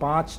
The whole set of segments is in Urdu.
5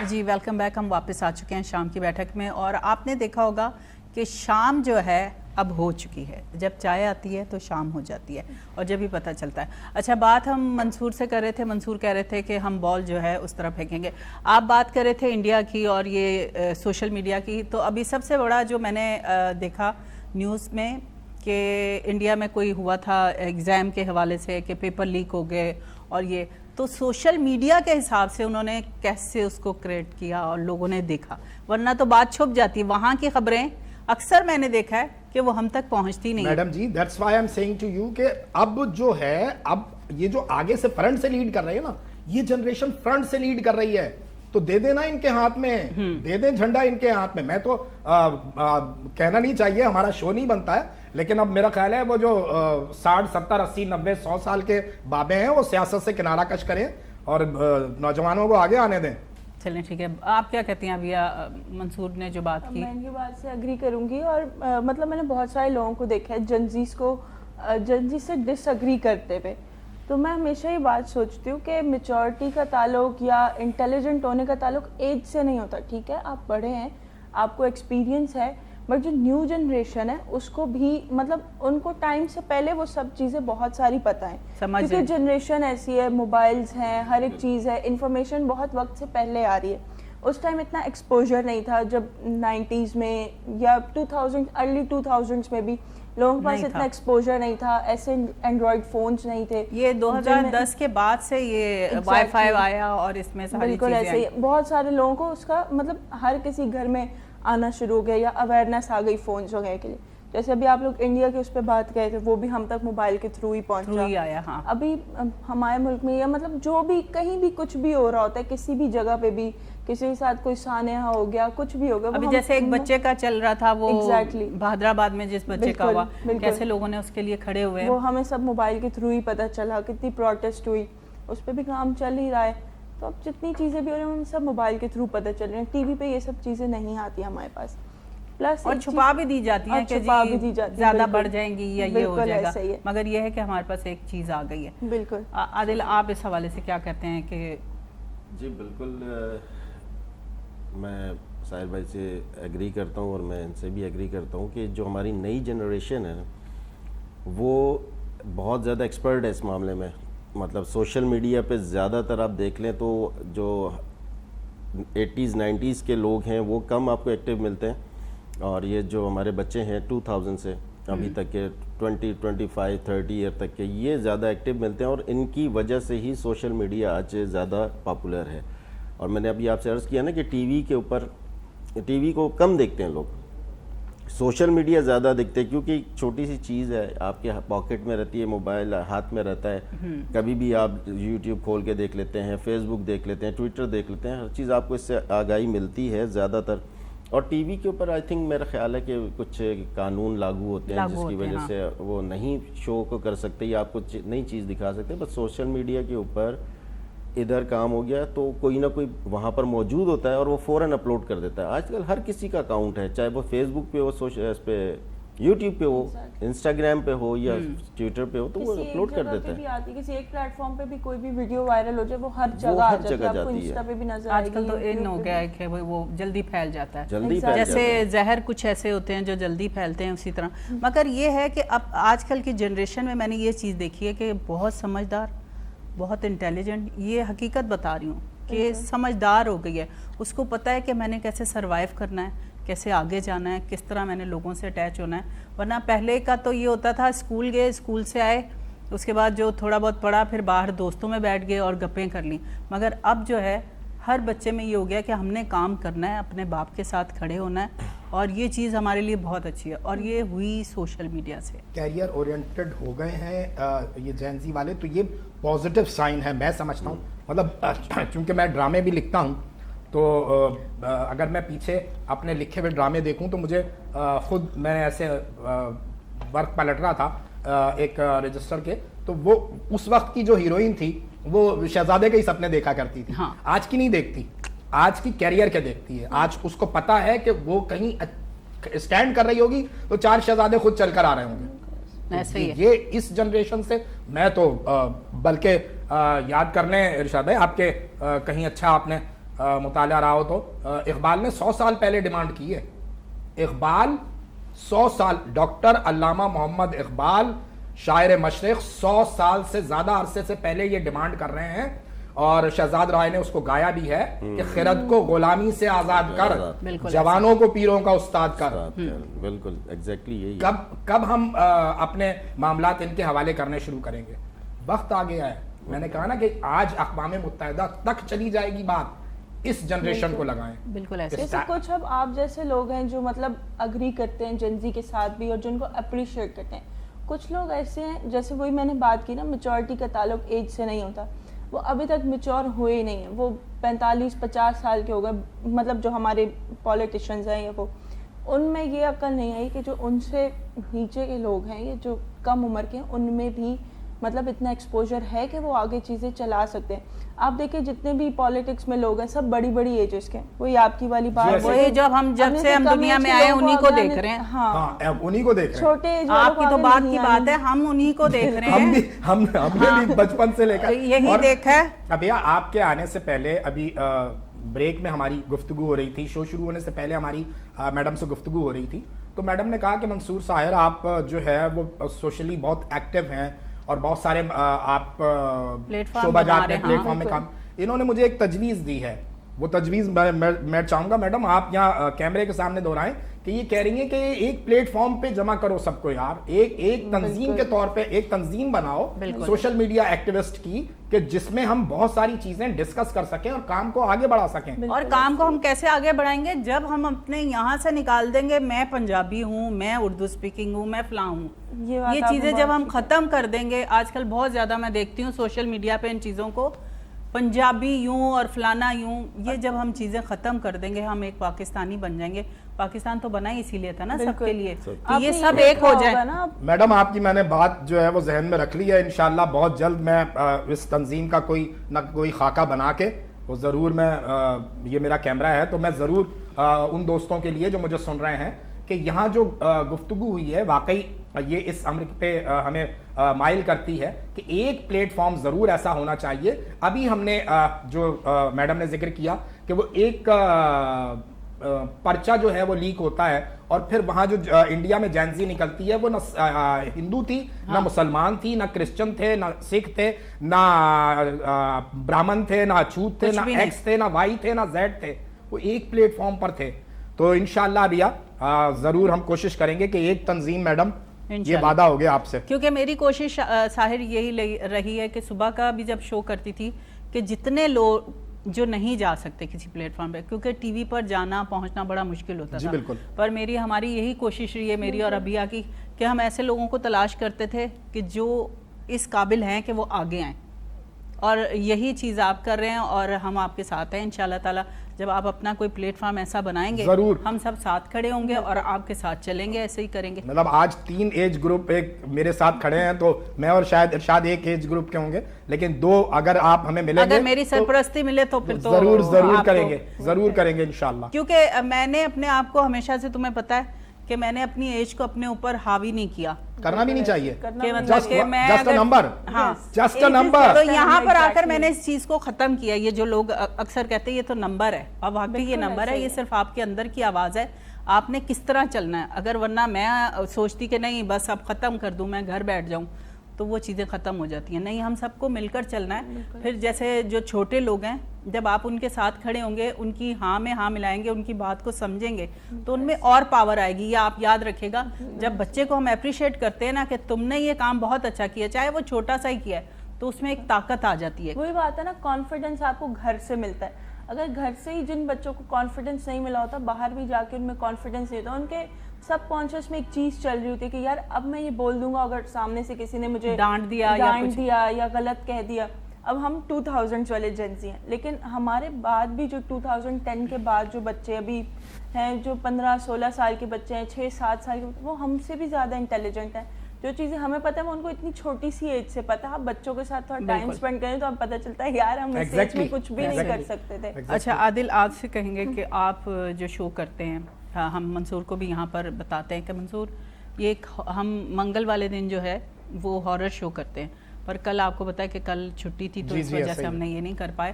جی ویلکم بیک. ہم واپس آ چکے ہیں شام کی بیٹھک میں, اور آپ نے دیکھا ہوگا کہ شام جو ہے اب ہو چکی ہے. جب چائے آتی ہے تو شام ہو جاتی ہے اور جب ہی پتہ چلتا ہے. اچھا, بات ہم منصور سے کر رہے تھے. منصور کہہ رہے تھے کہ ہم بال جو ہے اس طرح پھینکیں گے. آپ بات کر رہے تھے انڈیا کی اور یہ سوشل میڈیا کی. تو ابھی سب سے بڑا جو میں نے دیکھا نیوز میں کہ انڈیا میں کوئی ہوا تھا ایگزام کے حوالے سے کہ پیپر لیک ہو گئے, اور یہ تو سوشل میڈیا کے حساب سے انہوں نے کیسے اس کو کریٹ کیا اور لوگوں نے دیکھا, ورنہ تو بات چھپ جاتی. وہاں کی خبریں اکثر میں نے دیکھا ہے کہ وہ ہم تک پہنچتی نہیں. Madam ji, that's why I am saying to you کہ اب جو ہے, اب یہ جو آگے سے فرنٹ سے لیڈ کر رہے ہیں نا, یہ جنریشن فرنٹ سے لیڈ کر رہی ہے, تو دے دینا ان کے ہاتھ میں, دے دیں جھنڈا ان کے ہاتھ میں. میں تو کہنا نہیں چاہیے, ہمارا شو نہیں بنتا ہے, لیکن اب میرا خیال ہے وہ جو 60 70 80 90 100 سال کے بابے ہیں وہ سیاست سے کنارہ کش کریں اور نوجوانوں کو آگے آنے دیں. چلیں ٹھیک ہے, آپ کیا کہتی ہیں ابھی منصور نے جو بات کی؟ میں ان کی بات سے اگری کروں گی, اور مطلب میں نے بہت سارے لوگوں کو دیکھا ہے جنزیز سے ڈس اگری کرتے ہوئے. تو میں ہمیشہ یہ بات سوچتی ہوں کہ میچورٹی کا تعلق یا انٹیلیجنٹ ہونے کا تعلق ایج سے نہیں ہوتا. ٹھیک ہے, آپ بڑے ہیں, آپ کو ایکسپیرینس ہے, بٹ جو نیو جنریشن ہے اس کو بھی مطلب ان کو ٹائم سے پہلے وہ سب چیزیں بہت ساری پتہ ہیں, کیونکہ جنریشن ایسی ہے, موبائلز ہیں, ہر ایک چیز ہے, انفارمیشن بہت وقت سے پہلے آ رہی ہے. اس ٹائم اتنا ایکسپوجر نہیں تھا, جب 90s میں یا 2000 ارلی 2000s میں بھی لوگوں کے پاس اتنا ایکسپوجر نہیں تھا, ایسے اینڈرائڈ فونز نہیں تھے. یہ 2010 کے بعد سے یہ وائی فائی آیا اور اس میں ساری بالکل ایسے ہی بہت سارے لوگوں کو اس کا مطلب ہر کسی گھر میں آنا شروع ہو گیا یا اویئرنیس آ گئی فونز وغیرہ کے لیے. جیسے ابھی آپ لوگ انڈیا کے اس پہ بات کہے تھے, وہ بھی ہم تک موبائل کے تھرو ہی پہنچا. ہاں, ابھی ہمارے ملک میں یا مطلب جو بھی کہیں بھی کچھ بھی ہو رہا ہوتا ہے, کسی بھی جگہ پہ بھی کسی کے ساتھ کوئی سانحہ ہو گیا, کچھ بھی ہو گیا. ابھی جیسے ایک بچے کا چل رہا تھا وہ بہادرآباد میں جس بچے کا ہوا, کیسے لوگوں نے اس کے لیے کھڑے ہوئے, وہ ہمیں سب موبائل کے تھرو ہی پتہ چلا. کتنی پروٹیسٹ ہوئی, اس پہ بھی کام چل ہی رہا ہے. تو اب جتنی چیزیں بھی ہو رہی ہیں ہمیں سب موبائل کے تھرو پتہ چل رہے ہیں. ٹی وی پہ یہ سب چیزیں نہیں آتی ہمارے پاس, پلس اور چھپا بھی دی جاتی ہیں کہ زیادہ بڑھ جائیں گی یا یہ ہو جائے گا, مگر یہ ہے کہ ہمارے پاس ایک چیز آ گئی ہے. بالکل. عادل, آپ اس حوالے سے کیا کہتے ہیں کہ؟ جی بالکل, میں ساحر بھائی سے ایگری کرتا ہوں, اور میں ان سے بھی ایگری کرتا ہوں کہ جو ہماری نئی جنریشن ہے وہ بہت زیادہ ایکسپرٹ ہے اس معاملے میں. مطلب سوشل میڈیا پہ زیادہ تر آپ دیکھ لیں تو جو 80s 90s کے لوگ ہیں وہ کم آپ کو ایکٹیو ملتے ہیں, اور یہ جو ہمارے بچے ہیں 2000 سے ابھی تک کے 20 25 30 ایئر تک کے, یہ زیادہ ایکٹیو ملتے ہیں, اور ان کی وجہ سے ہی سوشل میڈیا آج زیادہ پاپولر ہے. اور میں نے ابھی آپ سے عرض کیا نا کہ ٹی وی کے اوپر, ٹی وی کو کم دیکھتے ہیں لوگ, سوشل میڈیا زیادہ دیکھتے ہیں, کیونکہ چھوٹی سی چیز ہے, آپ کے پاکٹ میں رہتی ہے, موبائل ہاتھ میں رہتا ہے, کبھی بھی آپ یوٹیوب کھول کے دیکھ لیتے ہیں, فیس بک دیکھ لیتے ہیں, ٹویٹر دیکھ لیتے ہیں, ہر چیز آپ کو اس سے آگاہی ملتی ہے زیادہ تر. اور ٹی وی کے اوپر آئی تھنک میرا خیال ہے کہ کچھ قانون لاگو ہوتے ہیں جس کی وجہ سے وہ نہیں شو کو کر سکتے یا آپ کو نئی چیز دکھا سکتے. بس سوشل میڈیا کے اوپر ادھر کام ہو گیا تو کوئی نہ کوئی وہاں پر موجود ہوتا ہے اور وہ فوراً اپلوڈ کر دیتا ہے. آج کل ہر کسی کا اکاؤنٹ ہے, چاہے وہ فیس بک پہ ہو, اس پہ یوٹیوب پہ ہو, انسٹاگرام پہ ہو یا ٹویٹر پہ ہو, تو وہ اپلوڈ کر دیتا ہے. کسی ایک پلیٹ فارم پہ بھی کوئی بھی ویڈیو وائرل ہو جائے وہ ہر جگہ آ جاتی ہے, آپ کو انسٹا پہ بھی نظر آئے گی. آج کل تو ان ہو گیا ہے کہ وہ جلدی پھیل جاتا ہے, جلدی پھیل جاتا ہے. جیسے زہر کچھ ایسے ہوتے ہیں جو جلدی پھیلتے ہیں اسی طرح. مگر یہ ہے کہ اب آج کل کی جنریشن میں میں نے یہ چیز دیکھی ہے کہ بہت سمجھدار, بہت انٹیلیجنٹ, یہ حقیقت بتا رہی ہوں کہ سمجھدار ہو گئی ہے. اس کو پتہ ہے کہ میں نے کیسے سروائیو کرنا ہے, کیسے آگے جانا ہے, کس طرح میں نے لوگوں سے اٹیچ ہونا ہے. ورنہ پہلے کا تو یہ ہوتا تھا اسکول گئے, اسکول سے آئے, اس کے بعد جو تھوڑا بہت پڑھا, پھر باہر دوستوں میں بیٹھ گئے اور گپیں کر لیں. مگر اب جو ہے ہر بچے میں یہ ہو گیا کہ ہم نے کام کرنا ہے, اپنے باپ کے ساتھ کھڑے ہونا ہے, اور یہ چیز ہمارے لیے بہت اچھی ہے. اور یہ ہوئی سوشل میڈیا سے. کیریئر اورینٹڈ ہو گئے ہیں یہ جین زی والے, تو یہ پازیٹیو سائن ہے میں سمجھتا ہوں. مطلب چونکہ میں ڈرامے بھی لکھتا ہوں, تو اگر میں پیچھے اپنے لکھے ہوئے ڈرامے دیکھوں تو مجھے خود, میں ایسے ورک پلٹ رہا تھا ایک رجسٹر کے, تو وہ اس وقت کی جو ہیروئن تھی وہ شہزادے کے ہی سپنے دیکھا کرتی تھی. آج کی نہیں دیکھتی, آج کی کیریئر کے دیکھتی ہے. آج اس کو پتا ہے کہ وہ کہیں اسٹینڈ کر رہیں ہوگی تو 4 شہزادے خود چل کر آ رہے ہوں گے. یہ اس جنریشن سے میں تو بلکہ یاد کر لیں ارشاد بھائی, آپ کے کہیں اچھا آپ نے مطالعہ رہا ہو تو اقبال نے 100 سال پہلے ڈیمانڈ کی ہے. اقبال 100 سال، ڈاکٹر علامہ محمد اقبال شاعر مشرق 100 سال سے زیادہ عرصے سے پہلے یہ ڈیمانڈ کر رہے ہیں، اور شہزاد رائے نے اس کو گایا بھی ہے کہ خرد کو غلامی سے آزاد کر، جوانوں کو پیروں کا استاد کر. بالکل ایگزیکٹلی یہی. کب ہم اپنے معاملات ان کے حوالے کرنے شروع کریں گے؟ وقت آ گیا ہے. میں نے کہا نا کہ آج اقوام متحدہ تک چلی جائے گی بات، اس جنریشن کو لگائیں. بالکل ایسے جیسے کچھ اب آپ جیسے لوگ ہیں جو مطلب اگری کرتے ہیں جنزی کے ساتھ بھی اور جن کو اپریشیٹ کرتے ہیں. کچھ لوگ ایسے ہیں جیسے وہی میں نے بات کی نا، میچورٹی کا تعلق ایج سے نہیں ہوتا، وہ ابھی تک میچور ہوئے ہی نہیں ہیں، وہ 45-50 سال کے ہو گئے، مطلب جو ہمارے پولیٹیشنز ہیں وہ ان میں یہ عقل نہیں آئی کہ جو ان سے نیچے کے لوگ ہیں، یہ جو کم عمر کے ہیں، ان میں بھی مطلب اتنا ایکسپوجر ہے کہ وہ آگے چیزیں چلا سکتے ہیں. آپ دیکھیں جتنے بھی پالیٹکس میں لوگ ہیں سب بڑی بڑی ایجز کے، وہی آپ کی والی بات، وہی جب سے ہم دنیا میں آئے انہی کو دیکھ رہے ہیں. ہاں انہی کو دیکھ رہے ہیں. چھوٹے ایج آپ کی تو بات کی بات ہے، ہم انہی کو دیکھ رہے ہیں. ہم نے بھی بچپن سے لے کر یہی دیکھا ہے. ابھی آپ کے آنے سے پہلے ابھی بریک میں ہماری گفتگو ہو رہی تھی، شو شروع ہونے سے پہلے ہماری میڈم سے گفتگو ہو رہی تھی، تو میڈم نے کہا کہ منصور ساحر آپ جو ہے وہ سوشلی بہت ایکٹیو ہیں اور بہت سارے آپ شعبہ جات میں پلیٹ فارم میں کام. انہوں نے مجھے ایک تجویز دی ہے، وہ تجویز میں چاہوں گا میڈم آپ یہاں کیمرے کے سامنے دہرائیں کہ یہ کہہ رہی ہیں کہ ایک پلیٹ فارم پہ جمع کرو سب کو یار، ایک تنظیم کے طور پہ ایک تنظیم بناؤ سوشل میڈیا ایکٹیوسٹ کی، کہ جس میں ہم بہت ساری چیزیں ڈسکس کر سکیں اور کام کو آگے بڑھا سکیں. اور کام کو ہم کیسے آگے بڑھائیں گے؟ جب ہم اپنے یہاں سے نکال دیں گے میں پنجابی ہوں، میں اردو اسپیکنگ ہوں، میں فلاں ہوں، یہ چیزیں جب ہم ختم کر دیں گے. آج کل بہت زیادہ میں دیکھتی ہوں سوشل میڈیا پہ ان چیزوں کو، پنجابی یوں اور فلانا یوں، یہ جب ہم چیزیں ختم کر دیں گے ہم ایک پاکستانی بن جائیں گے. پاکستان تو بنا ہی اسی لیے تھا نا سب کے لیے، یہ سب ایک ہو جائے. میڈم آپ کی میں نے بات جو ہے وہ ذہن میں رکھ لی ہے، انشاءاللہ بہت جلد میں اس تنظیم کا کوئی نہ کوئی خاکہ بنا کے وہ ضرور میں یہ میرا کیمرہ ہے تو میں ضرور ان دوستوں کے لیے جو مجھے سن رہے ہیں کہ یہاں جو گفتگو ہوئی ہے واقعی یہ اس امر پہ ہمیں مائل کرتی ہے کہ ایک پلیٹ فارم ضرور ایسا ہونا چاہیے. ابھی ہم نے جو میڈم نے ذکر کیا کہ وہ ایک پرچہ جو ہے وہ لیک ہوتا ہے اور پھر وہاں جو انڈیا میں جینزی نکلتی ہے وہ نہ ہندو تھی، نہ مسلمان تھی، نہ کرسچن تھے، نہ سکھ تھے، نہ برہمن تھے، نہ اچھوت تھے، نہ ایکس تھے، نہ وائی تھے، نہ زیڈ تھے، وہ ایک پلیٹ فارم پر تھے. تو انشاءاللہ ابیا ضرور ہم کوشش کریں گے کہ ایک تنظیم میڈم یہ وعدہ ہو گیا آپ سے، کیونکہ میری کوشش ساحر یہی رہی ہے کہ صبح کا بھی جب شو کرتی تھی کہ جتنے لوگ جو نہیں جا سکتے کسی پلیٹ فارم پہ، کیونکہ ٹی وی پر جانا پہنچنا بڑا مشکل ہوتا تھا، پر ہماری یہی کوشش رہی ہے میری اور ابیا کی کہ ہم ایسے لوگوں کو تلاش کرتے تھے کہ جو اس قابل ہیں کہ وہ آگے آئیں، اور یہی چیز آپ کر رہے ہیں اور ہم آپ کے ساتھ ہیں انشاءاللہ تعالی. جب آپ اپنا کوئی پلیٹ فارم ایسا بنائیں گے ضرور ہم سب ساتھ کھڑے ہوں گے اور آپ کے ساتھ چلیں گے، ایسے ہی کریں گے. مطلب آج 3 ایج گروپ ایک میرے ساتھ کھڑے ہیں تو میں اور شاید ارشاد ایک ایج گروپ کے ہوں گے، لیکن 2 اگر آپ ہمیں ملیں گے، اگر میری سرپرستی ملے تو پھر تو ضرور کریں گے، ضرور کریں گے انشاءاللہ. کیونکہ میں نے اپنے آپ کو ہمیشہ سے، تمہیں پتہ ہے کہ میں نے اپنی ایج کو اپنے اوپر حاوی نہیں کیا، کرنا بھی نہیں چاہیے، کہ مطلب کہ میں جسٹ اے نمبر، ہاں جسٹ اے نمبر. تو یہاں پر آ کر میں نے اس چیز کو ختم کیا. یہ جو لوگ اکثر کہتے ہیں یہ تو نمبر ہے، اب واقعی یہ نمبر ہے، یہ صرف آپ کے اندر کی آواز ہے، آپ نے کس طرح چلنا ہے. اگر ورنہ میں سوچتی کہ نہیں بس اب ختم کر دوں، میں گھر بیٹھ جاؤں، تو وہ چیزیں ختم ہو جاتی ہیں. نہیں، ہم سب کو مل کر چلنا ہے. پھر جیسے جو چھوٹے لوگ ہیں جب آپ ان کے ساتھ کھڑے ہوں گے، ان کی ہاں میں ہاں ملائیں گے، ان کی بات کو سمجھیں گے تو ان میں اور پاور آئے گی. یہ آپ یاد رکھے گا، جب بچے کو ہم اپریشیٹ کرتے ہیں نا کہ تم نے یہ کام بہت اچھا کیا، چاہے وہ چھوٹا سا ہی کیا ہے، تو اس میں ایک طاقت آ جاتی ہے. وہی بات ہے نا، کانفیڈنس آپ کو گھر سے ملتا ہے. اگر گھر سے ہی جن بچوں کو کانفیڈنس نہیں ملا ہوتا، باہر بھی جا کے ان میں کانفیڈنس نہیں ہوتا، ان کے سب کانشیس میں ایک چیز چل رہی ہوتی ہے کہ یار اب میں یہ بول دوں گا اگر سامنے سے کسی نے مجھے ڈانٹ دیا یا غلط کہہ دیا. اب ہم 2000 والے جنزی ہیں، لیکن ہمارے بعد بھی جو 2010 کے بعد جو بچے ابھی ہیں، جو 15-16 سال کے بچے ہیں، 6-7 سال کے، وہ ہم سے بھی زیادہ انٹیلیجنٹ ہیں. جو چیزیں ہمیں پتہ ہے وہ ان کو اتنی چھوٹی سی ایج سے پتہ ہے. آپ بچوں کے ساتھ تھوڑا ٹائم اسپینڈ کریں تو اب پتہ چلتا ہے یار ہم اس ایج میں کچھ بھی نہیں کر سکتے تھے. اچھا عادل، آپ سے کہیں گے کہ آپ جو شو کرتے ہیں، ہم منصور کو بھی یہاں پر بتاتے ہیں کہ منصور یہ ہم منگل والے دن جو ہے وہ ہارر شو کرتے ہیں، پر کل آپ کو پتا ہے کہ کل چھٹی تھی تو اس وجہ سے ہم نے یہ نہیں کر پائے.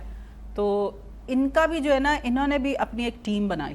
تو ان کا بھی جو ہے نا, انہوں نے بھی اپنی ایک ٹیم بنائی,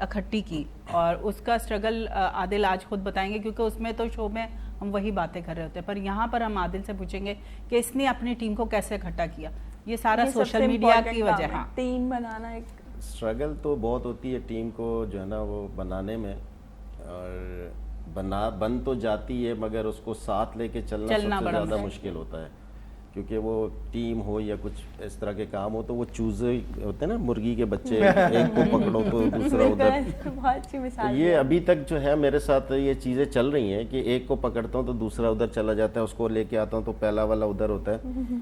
اکٹھی کی, اور اس کا اسٹرگل عادل آج خود بتائیں گے, کیونکہ اس میں تو شو میں ہم وہی باتیں کر رہے ہوتے ہیں, پر یہاں پر ہم عادل سے پوچھیں گے کہ اس نے اپنی ٹیم کو کیسے اکٹھا کیا. یہ سارا سوشل میڈیا کی وجہ ہے. ٹیم بنانا ایک اسٹرگل تو بہت ہوتی ہے ٹیم کو جو ہے نا وہ بنانے میں, اور بن تو جاتی ہے مگر اس کو ساتھ لے کے چلنا سب سے زیادہ مشکل ہوتا ہے, کیونکہ وہ ٹیم ہو یا کچھ اس طرح کے کام ہو تو وہ چوزے ہوتے ہیں نا, مرغی کے بچے, ایک کو پکڑو تو دوسرا ادھر. بہت اچھی مثال. یہ ابھی تک جو ہے میرے ساتھ یہ چیزیں چل رہی ہیں کہ ایک کو پکڑتا ہوں تو دوسرا ادھر چلا جاتا ہے, اس کو لے کے آتا ہوں تو پہلا والا ادھر ہوتا ہے.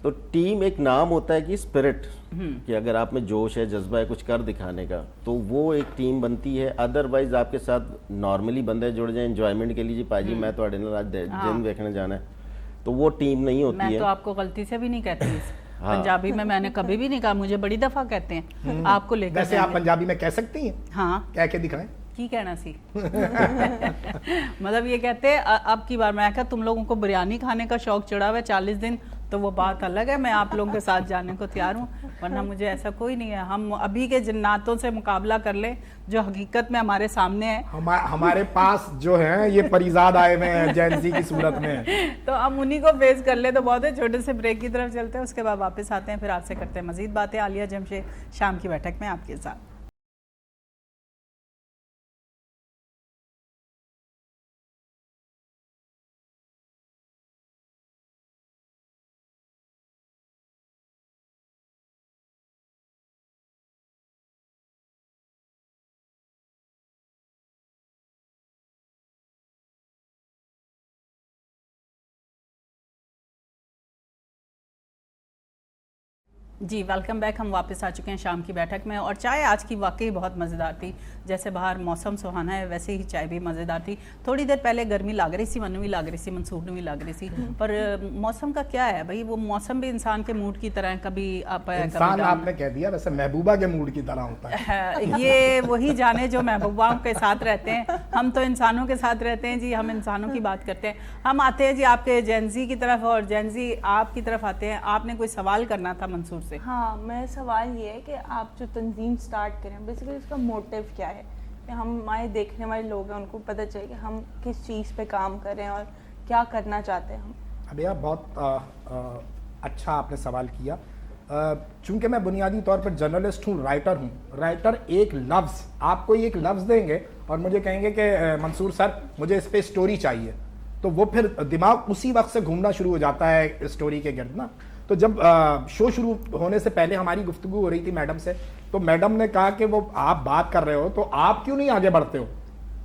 تو ٹیم ایک نام ہوتا ہے کہ اسپرٹ, کہ اگر آپ میں جوش ہے, جذبہ ہے کچھ کر دکھانے کا, تو وہ ایک ٹیم بنتی ہے. ادروائز آپ کے ساتھ نارملی بندے جڑ جائیں انجوائمنٹ کے لیے, جی پاجی میں تو آج جن دیکھنے جانا ہے, تو وہ ٹیم نہیں ہوتی ہے. میں تو آپ کو غلطی سے بھی نہیں کہتی, پنجابی میں نے کبھی بھی نہیں کہا, مجھے بڑی دفعہ کہتے ہیں آپ کو لے کر. ویسے آپ پنجابی میں کہہ سکتی ہیں, ہاں کہہ کے دکھائیں. کی کہنا سی مطلب یہ کہتے ہیں اب کی بار میں کہا تم لوگوں کو بریانی کھانے کا شوق چڑھا ہوا ہے 40 دن, تو وہ بات الگ ہے, میں آپ لوگوں کے ساتھ جانے کو تیار ہوں, ورنہ مجھے ایسا کوئی نہیں ہے. ہم ابھی کے جناتوں سے مقابلہ کر لیں جو حقیقت میں ہمارے سامنے ہے. ہمارے پاس جو ہیں یہ پریزاد آئے ہوئے ہیں جینزی کی صورت میں, تو ہم انہی کو فیس کر لیں. تو بہت ہے, چھوٹے سے بریک کی طرف چلتے ہیں, اس کے بعد واپس آتے ہیں, پھر آپ سے کرتے ہیں مزید باتیں. عالیہ جمشید شام کی بیٹھک میں آپ کے ساتھ. جی ویلکم بیک. ہم واپس آ چکے ہیں شام کی بیٹھک میں, اور چائے آج کی واقعی بہت مزیدار تھی. جیسے باہر موسم سہانا ہے ویسے ہی چائے بھی مزیدار تھی. تھوڑی دیر پہلے گرمی لگ رہی سی, منو بھی لگ رہی سی, منصور نے بھی لگ رہی سی, پر موسم کا کیا ہے بھائی, وہ موسم بھی انسان کے موڈ کی طرح ہے, کبھی آپ انسان آپ نے کہہ دیا, ویسے محبوبہ کے موڈ کی طرح ہوتا ہے. یہ وہی جانے جو محبوباؤں کے ساتھ رہتے ہیں, ہم تو انسانوں کے ساتھ رہتے ہیں جی, ہم انسانوں کی بات کرتے ہیں. ہم آتے ہیں جی آپ کے جینزی کی طرف, اور جینزی آپ کی طرف آتے ہیں. آپ نے کوئی سوال کرنا تھا منصور سے. ہاں, میں سوال یہ ہے کہ آپ جو تنظیم سٹارٹ کریں بیسیکلی اس کا موٹیو کیا ہے, کہ ہمارے دیکھنے والے لوگ ہیں ان کو پتہ چلے کہ ہم کس چیز پہ کام کر رہے ہیں اور کیا کرنا چاہتے ہیں ہم. ابھی آپ بہت اچھا آپ نے سوال کیا. چونکہ میں بنیادی طور پر جرنلسٹ ہوں, رائٹر ہوں. رائٹر ایک لفظ, آپ کو ایک لفظ دیں گے اور مجھے کہیں گے کہ منصور سر مجھے اس پہ اسٹوری چاہیے, تو وہ پھر دماغ اسی وقت سے گھومنا شروع ہو جاتا ہے اسٹوری کے گرد نا. تو جب شو شروع ہونے سے پہلے ہماری گفتگو ہو رہی تھی میڈم سے, تو میڈم نے کہا کہ وہ آپ بات کر رہے ہو تو آپ کیوں نہیں آگے بڑھتے ہو,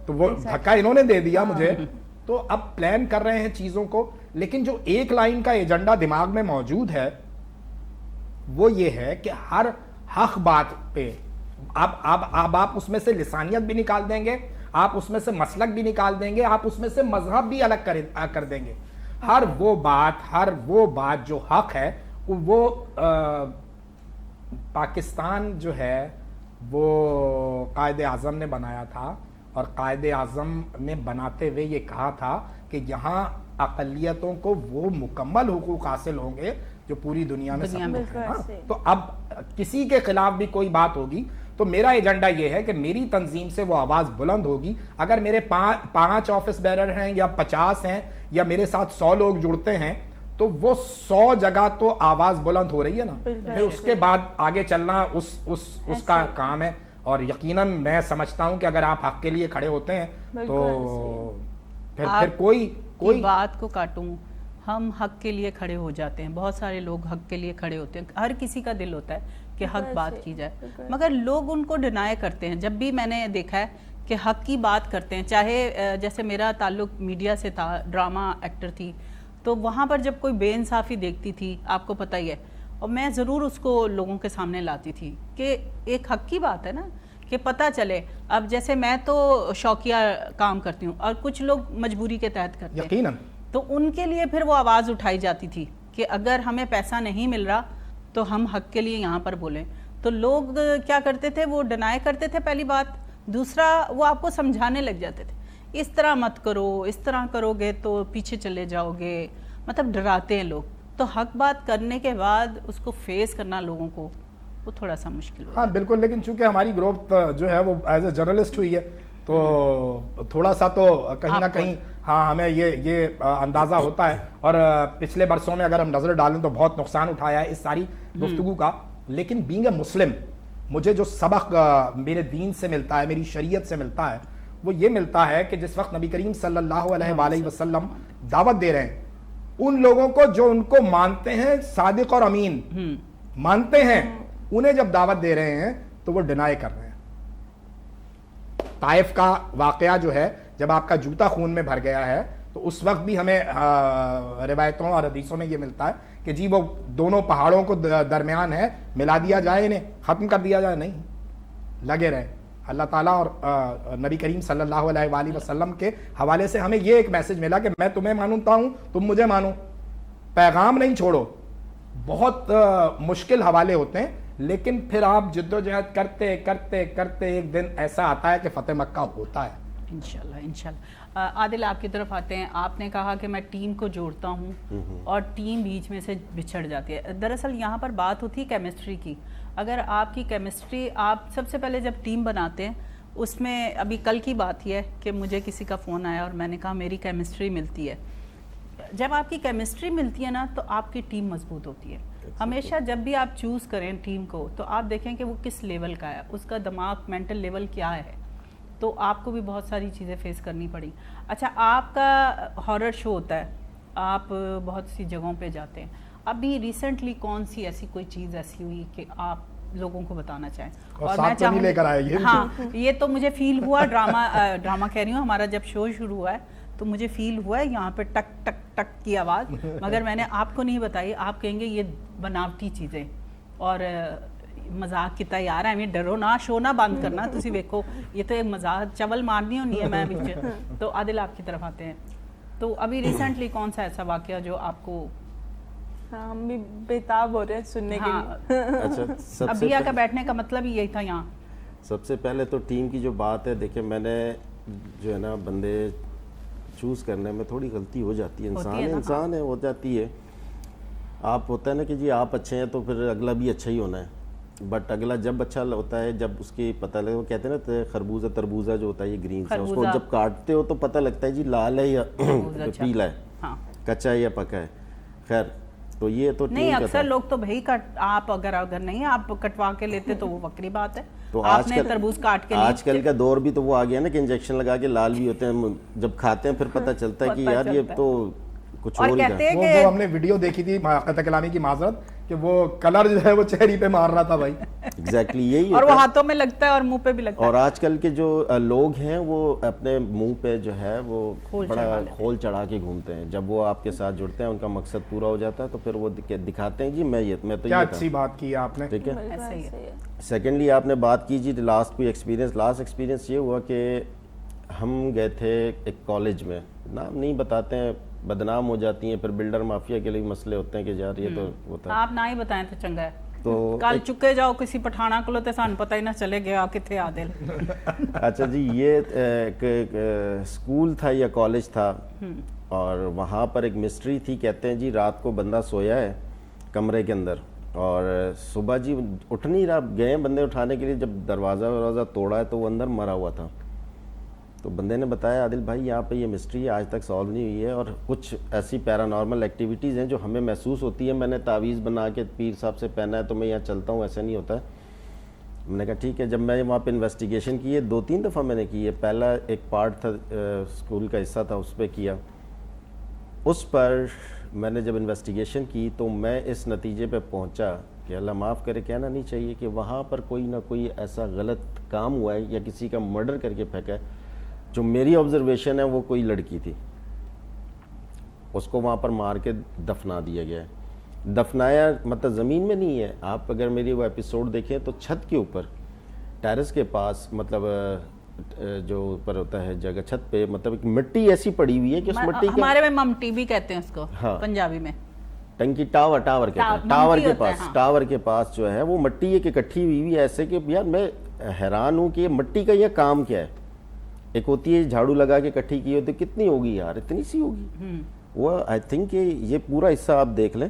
تو وہ دھکا انہوں نے دے دیا مجھے. تو اب پلان کر رہے ہیں چیزوں کو, لیکن جو ایک لائن کا ایجنڈا دماغ میں موجود ہے وہ یہ ہے کہ ہر حق بات پہ اب آپ اس میں سے لسانیت بھی نکال دیں گے, آپ اس میں سے مسلک بھی نکال دیں گے, آپ اس میں سے مذہب بھی الگ کر دیں گے. ہر وہ بات جو حق ہے وہ پاکستان جو ہے وہ قائد اعظم نے بنایا تھا, اور قائد اعظم نے بناتے ہوئے یہ کہا تھا کہ یہاں اقلیتوں کو وہ مکمل حقوق حاصل ہوں گے جو پوری دنیا میں سب کو ہیں. تو اب کسی کے خلاف بھی کوئی بات ہوگی تو میرا ایجنڈا یہ ہے کہ میری تنظیم سے وہ آواز بلند ہوگی. اگر میرے 5 آفس بیرر ہیں یا 50 ہیں یا میرے ساتھ 100 لوگ جڑتے ہیں تو وہ 100 جگہ تو آواز بلند ہو رہی ہے نا, پھر اس کے بعد آگے چلنا اس کا کام ہے. اور یقیناً میں سمجھتا ہوں کہ اگر آپ حق کے لیے کھڑے ہوتے ہیں تو پھر کوئی بات کو کاٹوں, ہم حق کے لیے کھڑے ہو جاتے ہیں. بہت سارے لوگ حق کے لیے کھڑے ہوتے ہیں, ہر کسی کا دل ہوتا ہے کہ حق بات کی جائے, مگر لوگ ان کو ڈینائی کرتے ہیں. جب بھی میں نے دیکھا ہے کہ حق کی بات کرتے ہیں, چاہے جیسے میرا تعلق میڈیا سے تھا, ڈرامہ ایکٹر تھی, تو وہاں پر جب کوئی بے انصافی دیکھتی تھی, آپ کو پتہ ہی ہے, اور میں ضرور اس کو لوگوں کے سامنے لاتی تھی کہ ایک حق کی بات ہے نا کہ پتہ چلے. اب جیسے میں تو شوقیہ کام کرتی ہوں اور کچھ لوگ مجبوری کے تحت کرتے ہیں, یقیناً تو ان کے لیے پھر وہ آواز اٹھائی جاتی تھی کہ اگر ہمیں پیسہ نہیں مل رہا تو ہم حق کے لیے یہاں پر بولیں. تو لوگ کیا کرتے تھے, وہ ڈینائی کرتے تھے پہلی بات. دوسرا, وہ آپ کو سمجھانے لگ جاتے تھے, اس طرح مت کرو, اس طرح کرو گے تو پیچھے چلے جاؤ گے, مطلب ڈراتے ہیں لوگ. تو حق بات کرنے کے بعد اس کو فیس کرنا لوگوں کو وہ تھوڑا سا مشکل ہو ہاں بالکل، لیکن چونکہ ہماری گروتھ جو ہے وہ ایز اے جرنلسٹ ہوئی ہے تو تھوڑا سا تو کہیں نہ کہیں ہاں ہمیں یہ اندازہ ہوتا ہے. اور پچھلے برسوں میں اگر ہم نظر ڈالیں تو بہت نقصان اٹھایا ہے اس ساری گفتگو کا. لیکن بینگ اے مسلم مجھے جو سبق میرے دین سے ملتا ہے، میری شریعت سے ملتا ہے، وہ یہ ملتا ہے کہ جس وقت نبی کریم صلی اللہ علیہ وآلہ وسلم دعوت دے رہے ہیں ان لوگوں کو جو ان کو مانتے ہیں صادق اور امین مانتے ہیں، انہیں جب دعوت دے رہے ہیں تو وہ ڈینائی کر رہے ہیں. طائف کا واقعہ جو ہے جب آپ کا جوتا خون میں بھر گیا ہے تو اس وقت بھی ہمیں روایتوں اور حدیثوں میں یہ ملتا ہے کہ جی وہ دونوں پہاڑوں کو درمیان ہے، ملا دیا جائے، انہیں ختم کر دیا جائے. نہیں، لگے رہے. اللہ تعالیٰ اور نبی کریم صلی اللہ علیہ وآلہ وسلم کے حوالے سے ہمیں یہ ایک میسج ملا کہ میں تمہیں مانتا ہوں، تم مجھے مانو. پیغام نہیں چھوڑو. بہت مشکل حوالے ہوتے ہیں لیکن پھر آپ جد و جہد کرتے کرتے کرتے ایک دن ایسا آتا ہے کہ فتح مکہ ہوتا ہے. انشاءاللہ انشاءاللہ. عادل آپ کی طرف آتے ہیں. آپ نے کہا کہ میں ٹیم کو جوڑتا ہوں اور ٹیم بیچ میں سے بچھڑ جاتی ہے. دراصل یہاں پر بات ہوتی ہے کیمسٹری کی. اگر آپ کی کیمسٹری، آپ سب سے پہلے جب ٹیم بناتے ہیں اس میں، ابھی کل کی بات یہ ہے کہ مجھے کسی کا فون آیا اور میں نے کہا میری کیمسٹری ملتی ہے. جب آپ کی کیمسٹری ملتی ہے نا تو آپ کی ٹیم مضبوط ہوتی ہے. ہمیشہ جب بھی آپ چوز کریں ٹیم کو تو آپ دیکھیں کہ وہ کس لیول کا ہے، اس کا دماغ مینٹل لیول کیا ہے. تو آپ کو بھی بہت ساری چیزیں فیس کرنی پڑی. اچھا، آپ کا ہارر شو ہوتا ہے، آپ بہت سی جگہوں پہ جاتے ہیں. ابھی ریسنٹلی کون سی ایسی کوئی چیز ایسی ہوئی کہ آپ لوگوں کو بتانا چاہیں؟ اور میں چاہوں لے کر آئے یہ. ہاں، یہ تو مجھے فیل ہوا. ڈرامہ کہہ رہی ہوں، ہمارا جب شو شروع ہوا ہے تو مجھے فیل ہوا ہے یہاں پہ ٹک ٹک ٹک کی آواز، مگر میں نے آپ کو نہیں بتائی. آپ کہیں گے یہ بناوٹی چیزیں اور مزاق کیتا یار ایویں ڈرو نہ، شو نہ بند کرنا، تسی ویکھو یہ تو ایک مزاق چول مارنی ہونی ہے میں وچ. تو عادل آپ کی طرف آتے ہیں. تو ابھی ریسنٹلی کون سا ایسا واقعہ جو آپ کو؟ ہاں، ہم بھی بےتاب ہو رہے ہیں سننے کے لیے. اچھا، ابیا کا بیٹھنے کا مطلب ہی یہی تھا یہاں. سب سے پہلے تو ٹیم کی جو بات ہے، دیکھیں میں نے جو ہے نا بندے چوز کرنے میں تھوڑی غلطی ہو جاتی ہے. انسان ہے، ہو جاتی ہے. آپ ہوتا ہے نا کہ جی آپ اچھے ہیں تو پھر اگلا بھی اچھا ہی ہونا ہے. بٹ اگلا جب اچھا ہوتا ہے جب اس کی پتہ لگے، وہ کہتے ہیں نا خربوزہ تربوزہ جو ہوتا ہے یہ گرین سے، اس کو جب کاٹتے ہو تو پتہ لگتا ہے جی لال ہے یا پیلا ہے، کچا ہے یا پکا ہے. خیر تو یہ تو نہیں، اکثر لوگ تو بھائی آپ اگر نہیں آپ کٹوا کے لیتے تو وہ وکری بات ہے. تو آپ نے تربوز کاٹ کے آج کل کا دور بھی تو وہ آ گیا نا کہ انجیکشن لگا کے لال بھی ہوتے ہیں. جب کھاتے ہیں پھر پتہ چلتا ہے کہ یار یہ تو کچھ اور ہی تھا. وہ ہم نے ویڈیو دیکھی تھی، قطع کلامی کی معذرت، کہ وہ کلر جو ہے وہ چہری پہ مار رہا تھا بھائی. ایگزیکٹلی یہی اور وہ ہاتھوں میں لگتا ہے اور منہ پہ بھی لگتا ہے. اور آج کل کے جو لوگ ہیں وہ اپنے منہ پہ جو ہے وہ بڑا کھول چڑھا کے گھومتے ہیں. جب وہ آپ کے ساتھ جڑتے ہیں ان کا مقصد پورا ہو جاتا ہے تو پھر وہ دکھاتے ہیں جی میں تو کیا اچھی بات کی آپ نے. ٹھیک ہے. سیکنڈلی آپ نے بات کی جی لاسٹ ایکسپیرینس یہ ہوا کہ ہم گئے تھے ایک کالج میں، نام نہیں بتاتے ہیں بدنام ہو جاتی ہیں، پھر بلڈر مافیا کے لیے مسئلے ہوتے ہیں کہ یار یہ تو ہوتا ہے. آپ نہ ہی بتائیں تو چنگا ہے. تو کل چکے جاؤ کسی پٹھانا کو تے سان پتہ ہی نہ چلے گیا کتنے عادل. اچھا جی، یہ ایک اسکول تھا یا کالج تھا اور وہاں پر ایک مسٹری تھی. کہتے ہیں جی رات کو بندہ سویا ہے کمرے کے اندر اور صبح جی اٹھ نہیں رہا. گئے بندے اٹھانے کے لیے، جب دروازہ توڑا ہے تو وہ اندر مرا ہوا تھا. تو بندے نے بتایا عادل بھائی یہاں پہ یہ مسٹری آج تک سالو نہیں ہوئی ہے اور کچھ ایسی پیرانارمل ایکٹیویٹیز ہیں جو ہمیں محسوس ہوتی ہیں. میں نے تعویذ بنا کے پیر صاحب سے پہنا ہے تو میں یہاں چلتا ہوں، ایسا نہیں ہوتا ہے. میں نے کہا ٹھیک ہے. جب میں وہاں پہ انویسٹیگیشن کی ہے 2-3 دفعہ میں نے کی ہے. پہلا ایک پارٹ تھا اسکول کا حصہ تھا، اس پہ کیا. اس پر میں نے جب انویسٹیگیشن کی تو میں اس نتیجے پہ پہنچا کہ اللہ معاف کرے، کہنا نہیں چاہیے کہ وہاں پر کوئی نہ کوئی ایسا غلط کام ہوا ہے یا کسی کا مرڈر کر کے پھینکا ہے. جو میری آبزرویشن ہے وہ کوئی لڑکی تھی، اس کو وہاں پر مار کے دفنا دیا گیا ہے. دفنایا مطلب زمین میں نہیں ہے. آپ اگر میری وہ ایپیسوڈ دیکھیں تو چھت کے اوپر ٹیرس کے پاس، مطلب جو اوپر ہوتا ہے جگہ چھت پہ، مطلب ایک مٹی ایسی پڑی ہوئی ہے کہ اس مٹی کا، ہمارے میں ممٹی بھی کہتے ہیں اس کو پنجابی میں، ٹنکی ٹاور کہتے ہیں. ٹاور کے پاس جو ہے وہ مٹی ایک اکٹھی ہوئی ہوئی ایسے کہ یار میں حیران ہوں کہ یہ مٹی کا یہ کام کیا ہے. ایک ہوتی ہے جھاڑو لگا کے اکٹھی کی ہوتی، کتنی ہوگی یار، اتنی سی ہوگی. وہ آئی تھنک کہ یہ پورا حصہ آپ دیکھ لیں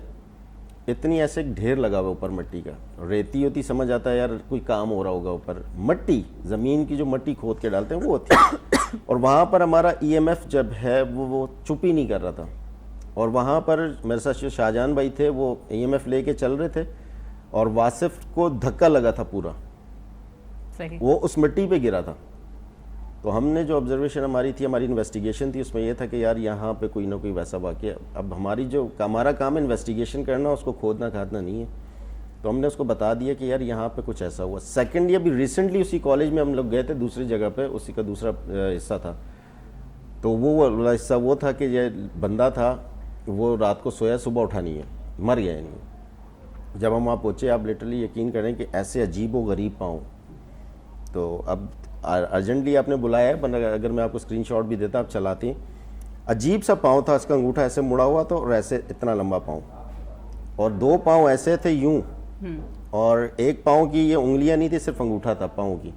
اتنی ایسے ایک ڈھیر لگا ہوا اوپر مٹی کا, ریتی ہوتی سمجھ آتا ہے یار کوئی کام ہو رہا ہوگا, اوپر مٹی, زمین کی جو مٹی کھود کے ڈالتے ہیں وہ ہوتی ہے. اور وہاں پر ہمارا ای ایم ایف جب ہے وہ چپ ہی نہیں کر رہا تھا, اور وہاں پر میرے ساتھ جو شاہجہان بھائی تھے وہ ای ایم ایف لے کے چل رہے تھے, اور واصف کو دھکا لگا تھا پورا, صحیح. وہ اس مٹی پہ گرا تھا. تو ہم نے جو آبزرویشن ہماری تھی, ہماری انویسٹیگیشن تھی, اس میں یہ تھا کہ یار یہاں پہ کوئی نہ کوئی ویسا واقعہ, اب ہمارا کام انویسٹیگیشن کرنا, اس کو کھودنا کھادنا نہیں ہے. تو ہم نے اس کو بتا دیا کہ یار یہاں پہ کچھ ایسا ہوا. سیکنڈلی ابھی ریسنٹلی اسی کالج میں ہم لوگ گئے تھے, دوسری جگہ پہ, اسی کا دوسرا حصہ تھا. تو وہ والا حصہ وہ تھا کہ یہ بندہ تھا, وہ رات کو سویا, صبح اٹھا نہیں ہے, مر گیا نہیں. جب ہم وہاں پہنچے, آپ لٹرلی یقین کریں کہ ایسے عجیب و غریب پاؤں. تو اب ارجنٹلی آپ نے بلایا ہے, اگر میں آپ کو اسکرین شاٹ بھی دیتا آپ چلاتی. عجیب سا پاؤں تھا, اس کا انگوٹھا ایسے مڑا ہوا تھا, اور ایسے اتنا لمبا پاؤں, اور 2 پاؤں ایسے تھے یوں, اور ایک پاؤں کی یہ انگلیاں نہیں تھی, صرف انگوٹھا تھا پاؤں کی,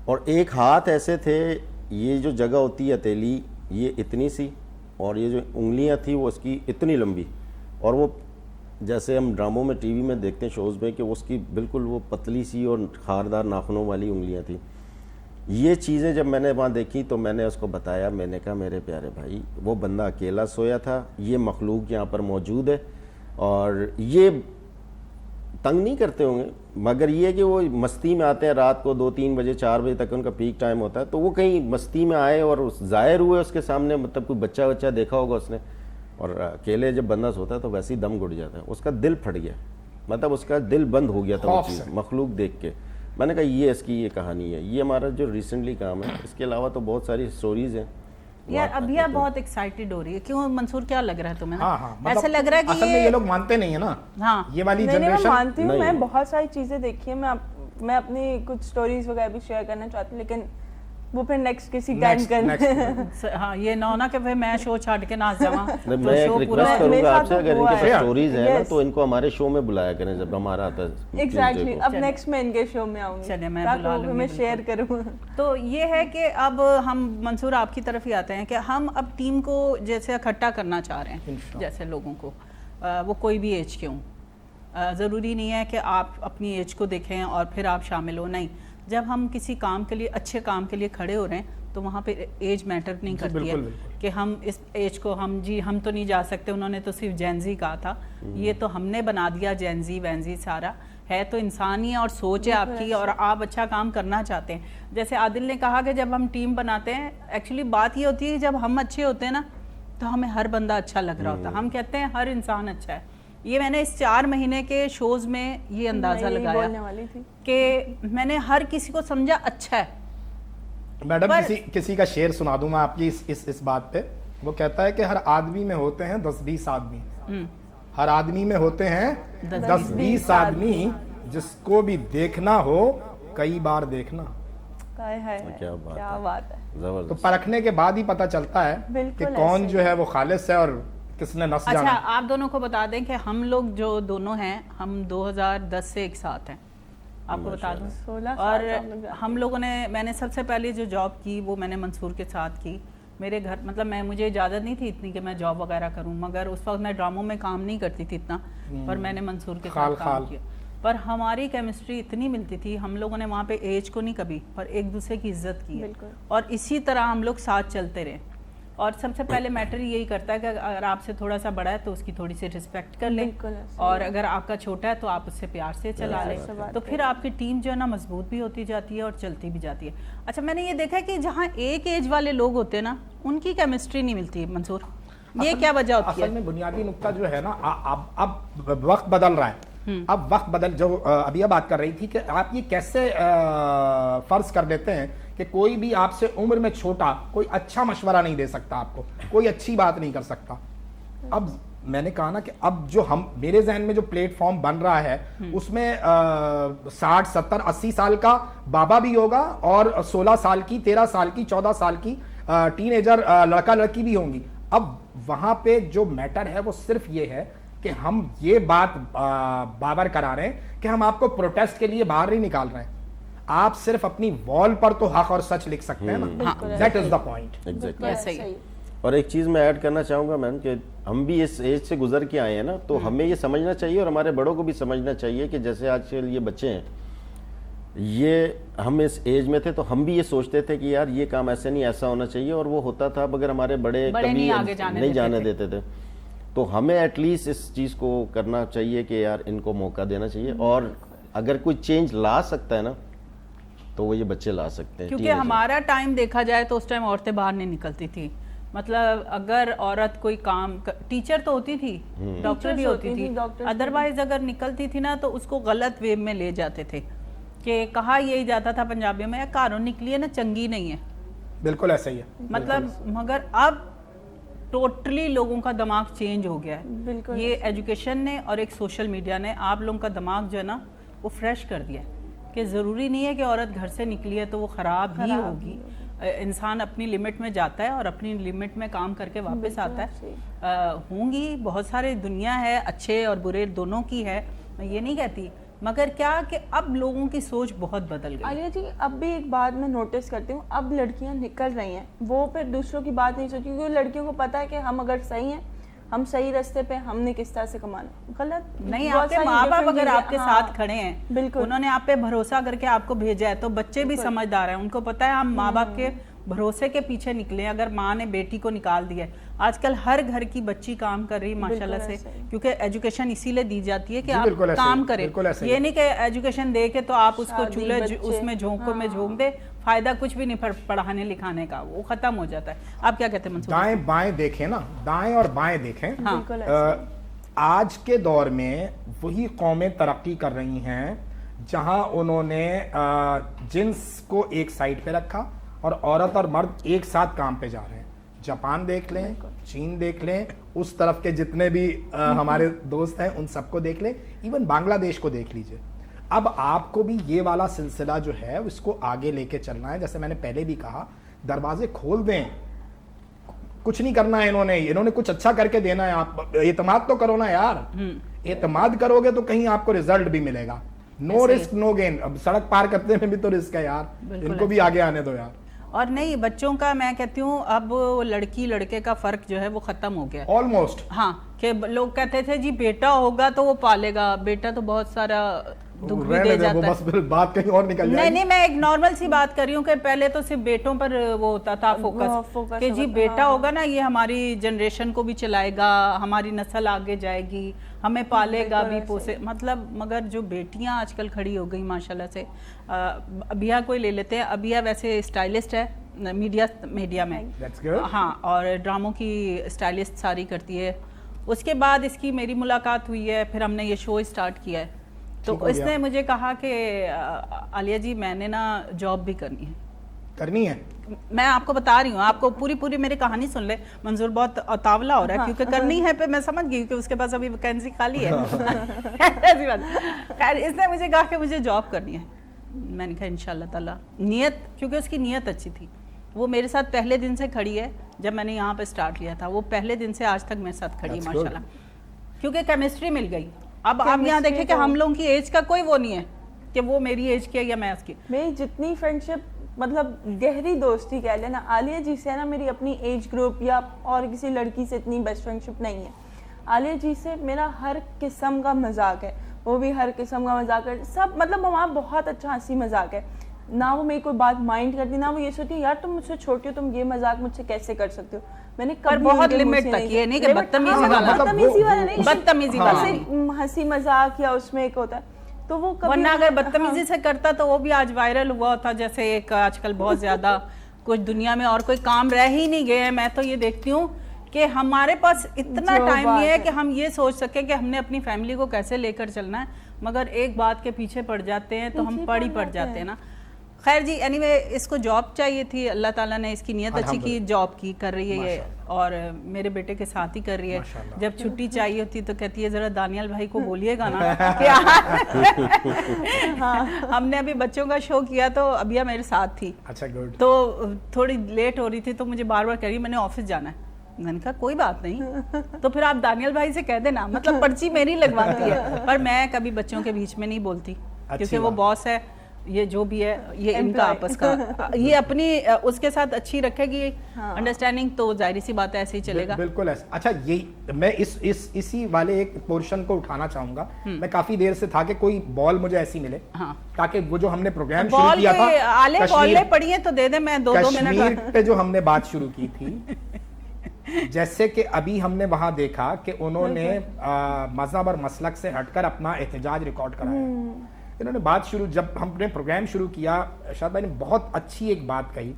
اور ایک ہاتھ ایسے تھے, یہ جو جگہ ہوتی ہے ہتھیلی یہ اتنی سی, اور یہ جو انگلیاں تھیں وہ اس کی اتنی لمبی, اور وہ جیسے ہم ڈراموں میں ٹی وی میں دیکھتے ہیں شوز میں کہ اس کی بالکل وہ پتلی سی اور خاردار ناخنوں والی انگلیاں تھیں. یہ چیزیں جب میں نے وہاں دیکھی تو میں نے اس کو بتایا, میں نے کہا میرے پیارے بھائی وہ بندہ اکیلا سویا تھا, یہ مخلوق یہاں پر موجود ہے, اور یہ تنگ نہیں کرتے ہوں گے, مگر یہ کہ وہ مستی میں آتے ہیں رات کو 2-3 بجے 4 بجے تک ان کا پیک ٹائم ہوتا ہے, تو وہ کہیں مستی میں آئے اور ظاہر ہوئے اس کے سامنے, مطلب کوئی بچہ دیکھا ہوگا اس نے, اور اکیلے جب بندہ سوتا ہے تو ویسے ہی دم گھٹ جاتا ہے, اس کا دل پھٹ گیا, مطلب اس کا دل بند ہو گیا تھا وہ چیز, مخلوق دیکھ کے. میں نے کہا یہ اس کی یہ کہانی ہے, یہ ہمارا جو ریسنٹلی کام ہے. اس کے علاوہ تو بہت ساری سٹوریز ہیں. یار ابھی آپ بہت ایکسائٹیڈ ہو رہی ہے, کیوں منصور, کیا لگ رہا ہے تمہیں؟ ہاں, ایسا لگ رہا ہے کہ اصل میں یہ لوگ مانتے نہیں ہیں نا. ہاں, یہ والی میں جنریشن مانتی ہوں, میں بہت ساری چیزیں دیکھی ہیں, میں اپنی کچھ سٹوریز وغیرہ بھی شیئر کرنا چاہتی ہوں, لیکن وہ پھر نیکسٹ کسی ٹائم کرنا. ہاں, یہ نہ ہونا کہ پھر میں شو چھاڑ کے ناچ جاواں. میں ایک ریکویسٹ کروں گا آپ سے, اگر ان کے پاس سٹوریز ہیں نا تو ان کو ہمارے شو میں بلایا کریں جب ہمارا آتا ہے. ایگزیکٹلی, اب نیکسٹ میں ان کے شو میں آؤں گی, چلے میں بلا لوں گی, میں شیئر کروں. تو یہ ہے کہ اب ہم منصور آپ کی طرف ہی آتے ہیں کہ ہم اب ٹیم کو جیسے اکٹھا کرنا چاہ رہے ہیں, جیسے لوگوں کو, وہ کوئی بھی ایج کے ہوں, ضروری نہیں ہے کہ آپ اپنی ایج کو دیکھیں اور پھر آپ شامل ہو, نہیں. جب ہم کسی کام کے لیے, اچھے کام کے لیے کھڑے ہو رہے ہیں تو وہاں پہ ایج میٹر نہیں کرتی ہے کہ ہم اس ایج کو ہم تو نہیں جا سکتے, انہوں نے تو صرف جینزی کہا تھا, یہ تو ہم نے بنا دیا جینزی وینزی, سارا ہے تو انسان ہی ہے, اور سوچ ہے آپ کی, اور آپ اچھا کام کرنا چاہتے ہیں. جیسے عادل نے کہا کہ جب ہم ٹیم بناتے ہیں, ایکچولی بات یہ ہوتی ہے جب ہم اچھے ہوتے ہیں نا تو ہمیں ہر بندہ اچھا لگ رہا ہوتا ہے, ہم کہتے ہیں ہر انسان اچھا ہے. یہ میں نے اس 4 مہینے کے شوز میں یہ اندازہ لگایا کہ میں نے ہر کسی کو سمجھا اچھا ہے. میڈم کسی کا شعر سنا دوں میں آپ کی اس بات پہ. وہ کہتا ہے کہ ہر آدمی میں ہوتے ہیں 10-20 آدمی, ہر آدمی میں ہوتے ہیں 10-20 آدمی, جس کو بھی دیکھنا ہو کئی بار دیکھنا. کیا بات ہے. تو پرکھنے کے بعد ہی پتہ چلتا ہے کہ کون جو ہے وہ خالص ہے اور کس نے نس جانا. اچھا, آپ دونوں کو بتا دیں کہ ہم لوگ جو دونوں ہیں, ہم 2010 سے ایک ساتھ ہیں, آپ کو بتا دوں. اور ہم لوگوں نے, میں نے سب سے پہلے جو جاب کی وہ میں نے منصور کے ساتھ کی. میرے گھر, مطلب مجھے اجازت نہیں تھی اتنی کہ میں جاب وغیرہ کروں, مگر اس وقت میں ڈراموں میں کام نہیں کرتی تھی اتنا, پر میں نے منصور کے ساتھ کام کیا. پر ہماری کیمسٹری اتنی ملتی تھی, ہم لوگوں نے وہاں پہ ایج کو نہیں کبھی, پر ایک دوسرے کی عزت کی ہے, اور اسی طرح ہم لوگ ساتھ چلتے رہے. اور سب سے پہلے میٹر یہی کرتا ہے کہ اگر آپ سے تھوڑا سا بڑا ہے تو اس کی تھوڑی سی رسپیکٹ کر لیں, اور اگر آپ کا چھوٹا ہے تو آپ اس سے پیار سے چلا لیں, تو پھر آپ کی ٹیم جو ہے نا مضبوط بھی ہوتی جاتی ہے اور چلتی بھی جاتی ہے. اچھا, میں نے یہ دیکھا کہ جہاں ایک ایج والے لوگ ہوتے ہیں نا ان کی کیمسٹری نہیں ملتی. منصور, یہ کیا وجہ ہوتی ہے؟ اصل میں بنیادی نقطہ جو ہے نا, اب وقت بدل رہا ہے, اب وقت بدل, جو ابھی بات کر رہی تھی کہ آپ یہ کیسے فرض کر دیتے ہیں کہ کوئی بھی آپ سے عمر میں چھوٹا کوئی اچھا مشورہ نہیں دے سکتا, آپ کو کوئی اچھی بات نہیں کر سکتا. اب میں نے کہا نا کہ اب جو میرے ذہن میں جو پلیٹ فارم بن رہا ہے اس میں 60, 70, 80 سال کا بابا بھی ہوگا, اور 16 سال کی, 13 سال کی, 14 سال کی ٹین ایجر لڑکا لڑکی بھی ہوں گی. اب وہاں پہ جو میٹر ہے وہ صرف یہ ہے کہ ہم یہ بات بابر کرا رہے ہیں کہ ہم آپ کو پروٹیسٹ کے لیے باہر نہیں نکال رہے ہیں, آپ صرف اپنی وال پر تو حق اور سچ لکھ سکتے ہیں نا. That is the point. اور ایک چیز میں ایڈ کرنا چاہوں گا میم کہ ہم بھی اس ایج سے گزر کے آئے ہیں نا, تو ہمیں یہ سمجھنا چاہیے اور ہمارے بڑوں کو بھی سمجھنا چاہیے کہ جیسے آج کل یہ بچے ہیں, یہ ہم اس ایج میں تھے تو ہم بھی یہ سوچتے تھے کہ یار یہ کام ایسے نہیں, ایسا ہونا چاہیے, اور وہ ہوتا تھا مگر ہمارے بڑے کبھی نہیں جانے دیتے تھے. تو ہمیں ایٹ لیسٹ اس چیز کو کرنا چاہیے کہ یار ان کو موقع دینا چاہیے, اور اگر کوئی چینج لا سکتا ہے نا تو وہ یہ بچے لا سکتے ہیں. کیونکہ ہمارا ٹائم دیکھا جائے تو اس ٹائم عورتیں باہر نہیں نکلتی تھی, مطلب اگر عورت کوئی کام, ٹیچر تو ہوتی تھی, ڈاکٹر بھی ہوتی تھی, ادروائز اگر نکلتی تھی نا تو اس کو غلط وے میں لے جاتے تھے کہ کہا یہی جاتا تھا پنجابیوں میں, کاروں نکلی ہے نا چنگی نہیں ہے. بالکل ایسا ہی ہے, مطلب مگر اب ٹوٹلی لوگوں کا دماغ چینج ہو گیا ہے. یہ ایجوکیشن نے اور ایک سوشل میڈیا نے آپ لوگوں کا دماغ جو ہے نا وہ فریش کر دیا ہے کہ ضروری نہیں ہے کہ عورت گھر سے نکلی ہے تو وہ خراب ہی ہوگی. انسان اپنی لمٹ میں جاتا ہے اور اپنی لمٹ میں کام کر کے واپس آتا ہے. ہوں گی بہت سارے, دنیا ہے اچھے اور برے دونوں کی ہے, میں یہ نہیں کہتی, مگر کیا کہ اب لوگوں کی سوچ بہت بدل گئی. عالیہ جی اب بھی ایک بات میں نوٹس کرتی ہوں, اب لڑکیاں نکل رہی ہیں, وہ پھر دوسروں کی بات نہیں سوچی, کیونکہ لڑکیوں کو پتا ہے کہ ہم اگر صحیح ہیں, ہم صحیح راستے پہ, ہم نے کس طرح سے کمانا. غلط نہیں, آپ کے ماں باپ اگر آپ کے ساتھ کھڑے ہیں, بالکل انہوں نے آپ پہ بھروسہ کر کے آپ کو بھیجا ہے, تو بچے بھی سمجھدار ہیں, ان کو پتا ہے ہم ماں باپ کے بھروسے کے پیچھے نکلے. اگر ماں نے بیٹی کو نکال دیا ہے, آج کل ہر گھر کی بچی کام کر رہی ماشاءاللہ سے, کیونکہ ایجوکیشن اسی لیے دی جاتی ہے کہ آپ کام کریں. یہ نہیں کہ ایجوکیشن دے کے تو آپ اس کو چولہے اس میں جھونکوں میں جھونک دے, فائدہ کچھ بھی نہیں پڑھانے لکھانے کا, وہ ختم ہو جاتا ہے. آپ کیا کہتے ہیں منصور؟ دائیں بائیں دیکھیں نا, دائیں اور بائیں دیکھیں. آج کے دور میں وہی قومیں ترقی کر رہی ہیں جہاں انہوں نے جنس کو ایک سائڈ پہ رکھا اور عورت اور مرد ایک ساتھ کام پہ جا رہے ہیں. جاپان دیکھ لیں, چین دیکھ لیں, اس طرف کے جتنے بھی ہمارے دوست ہیں ان سب کو دیکھ لیں, ایون بنگلہ دیش کو دیکھ لیجئے. اب آپ کو بھی یہ والا سلسلہ جو ہے اس کو آگے لے کے چلنا ہے. جیسے میں نے پہلے بھی کہا, دروازے کھول دیں, کچھ نہیں کرنا ہے انہوں نے کچھ اچھا کر کے دینا ہے. آپ اعتماد تو کرو نا یار, اعتماد کرو گے تو کہیں آپ کو رزلٹ بھی ملے گا. نو رسک نو گین. اب سڑک پار کرتے میں بھی تو رسک ہے یار, ان کو بھی آگے آنے دو یار. اور نہیں, بچوں کا میں کہتی ہوں اب لڑکی لڑکے کا فرق جو ہے وہ ختم ہو گیا آلموسٹ. ہاں, کہ لوگ کہتے تھے جی بیٹا ہوگا تو وہ پالے گا, بیٹا تو بہت سارا دکھ بھی دے جاتا ہے. بس بات کہیں اور نکل جائے. نہیں, میں ایک نارمل سی بات کر رہی ہوں کہ پہلے تو صرف بیٹوں پر وہ ہوتا تھا فوکس کہ جی بیٹا ہوگا نا, یہ ہماری جنریشن کو بھی چلائے گا, ہماری نسل آگے جائے گی, ہمیں پالے گا بھی پوسے, مطلب. مگر جو بیٹیاں آج کل کھڑی ہو گئی ماشاءاللہ سے, ابیہ کوئی لے لیتے ہیں, ابیہ ویسے اسٹائلسٹ ہے میڈیا میں, ہاں, اور ڈراموں کی اسٹائلسٹ ساری کرتی ہے. اس کے بعد اس کی میری ملاقات ہوئی ہے, پھر ہم نے یہ شو اسٹارٹ کیا ہے, تو اس نے مجھے کہا کہ عالیہ جی میں نے نا جاب بھی کرنی ہے. میں آپ کو بتا رہی ہوں, آپ کو پوری میری کہانی سن لے. منظور بہت تاولا ہو رہا ہے کیونکہ کرنی ہے, پہ میں سمجھ گئی کہ اس کے پاس ابھی ویکینسی خالی ہے. ایسی بات. خیر, اس نے مجھے کہا کہ مجھے جاب کرنی ہے. میں نے کہا انشاءاللہ تعالیٰ, نیت, کیونکہ اس کی نیت اچھی تھی. وہ میرے ساتھ پہلے دن سے کھڑی ہے, جب میں نے یہاں پہ سٹارٹ لیا تھا, وہ پہلے دن سے آج تک میرے ساتھ کھڑی ہے ماشاءاللہ, کیونکہ کیمسٹری مل گئی. اب آپ یہاں دیکھیں کہ ہم لوگوں کی ایج کا کوئی وہ نہیں ہے کہ وہ میری ایج کی ہے یا میں اس کی. میری جتنی فرینڈشپ, مطلب گہری دوستی کہہ لینا, عالیہ جی سے نا میری اپنی ایج گروپ یا اور کسی لڑکی سے اتنی بیسٹ فرینڈشپ نہیں ہے. عالیہ جی سے میرا ہر قسم کا مذاق ہے, وہ بھی ہر قسم کا مذاق ہے, سب, مطلب ہمارا بہت اچھا ہنسی مذاق ہے. نہ وہ میری کوئی بات مائنڈ کرتی, نہ وہ یہ سوچتی یار تم مجھ سے چھوٹی ہو, تم یہ مذاق مجھ سے کیسے کر سکتے ہو. میں نے کبھی بہت لمٹ تک, یہ نہیں کہ بدتمیزی والا نہیں, بدتمیزی والا ہنسی مذاق یا اس میں ایک ہوتا ہے, تو وہ ورنہ اگر بدتمیزی سے کرتا تو وہ بھی آج وائرل ہوا ہوتا. جیسے ایک آج کل بہت زیادہ کچھ دنیا میں اور کوئی کام رہ ہی نہیں گئے ہیں. میں تو یہ دیکھتی ہوں کہ ہمارے پاس اتنا ٹائم نہیں ہے کہ ہم یہ سوچ سکیں کہ ہم نے اپنی فیملی کو کیسے لے کر چلنا ہے, مگر ایک بات کے پیچھے پڑ جاتے ہیں تو ہم پڑ جاتے ہیں نا. خیر جی, اینی وے, اس کو جاب چاہیے تھی, اللہ تعالیٰ نے اس کی نیت اچھی کی, جاب کی کر رہی ہے یہ, اور میرے بیٹے کے ساتھ ہی کر رہی ہے. جب چھٹی چاہیے ہوتی تو کہتی ہے ذرا دانیال بھائی کو بولیے گا نا کہ ہم نے ابھی بچوں کا شو کیا تو ابیہ میرے ساتھ تھی, تو تھوڑی لیٹ ہو رہی تھی تو مجھے بار بار کہہ رہی میں نے آفس جانا ہے. میں نے کہا کوئی بات نہیں, تو پھر آپ دانیال بھائی سے کہہ دینا, مطلب پرچی میری لگواتی ہے, پر میں کبھی بچوں کے بیچ میں نہیں بولتی کیونکہ وہ باس ہے. یہ جو بھی ہے یہ ان کا آپس کا یہ اپنی اس کے ساتھ اچھی رکھے گی انڈرسٹینڈنگ تو ظاہری سی بات ہے ایسے ہی چلے گا. بالکل ایسا. اچھا یہی میں اسی والے ایک پورشن کو اٹھانا چاہوں گا. میں کافی دیر سے تھا کہ کوئی بال مجھے ایسی ملے تاکہ وہ جو ہم نے پروگرام شروع کیا تھا آلے بالے پڑی ہیں تو دے دیں, میں 2 منٹ کشمیر پہ جو ہم نے بات شروع کی تھی, جیسے کہ ابھی ہم نے وہاں دیکھا کہ انہوں نے مذہب اور مسلک سے ہٹ کر اپنا احتجاج ریکارڈ کرایا. انہوں نے بات شروع, جب ہم نے پروگرام شروع کیا ارشاد بھائی نے بہت اچھی ایک بات کہی,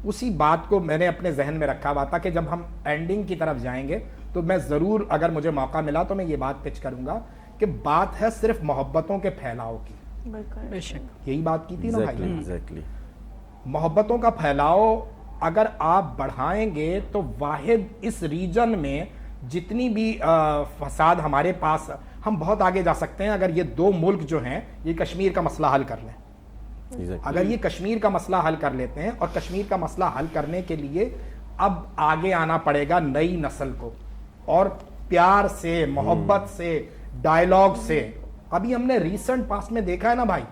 اسی بات کو میں نے اپنے ذہن میں رکھا ہوا تھا کہ جب ہم اینڈنگ کی طرف جائیں گے تو میں ضرور, اگر مجھے موقع ملا تو میں یہ بات پچ کروں گا کہ بات ہے صرف محبتوں کے پھیلاؤ کی. بے شک یہی بات کی تھی نا بھائی, ایگزیکٹلی محبتوں کا پھیلاؤ اگر آپ بڑھائیں گے تو واحد اس ریجن میں جتنی بھی فساد ہمارے پاس, ہم بہت آگے جا سکتے ہیں اگر یہ 2 ملک جو ہیں یہ کشمیر کا مسئلہ حل کر لیں. اگر یہ کشمیر کا مسئلہ حل کر لیتے ہیں, اور کشمیر کا مسئلہ حل کرنے کے لیے اب آگے آنا پڑے گا نئی نسل کو, اور پیار سے, محبت سے, ڈائیلاگ سے. ابھی ہم نے ریسنٹ پاس میں دیکھا ہے نا بھائی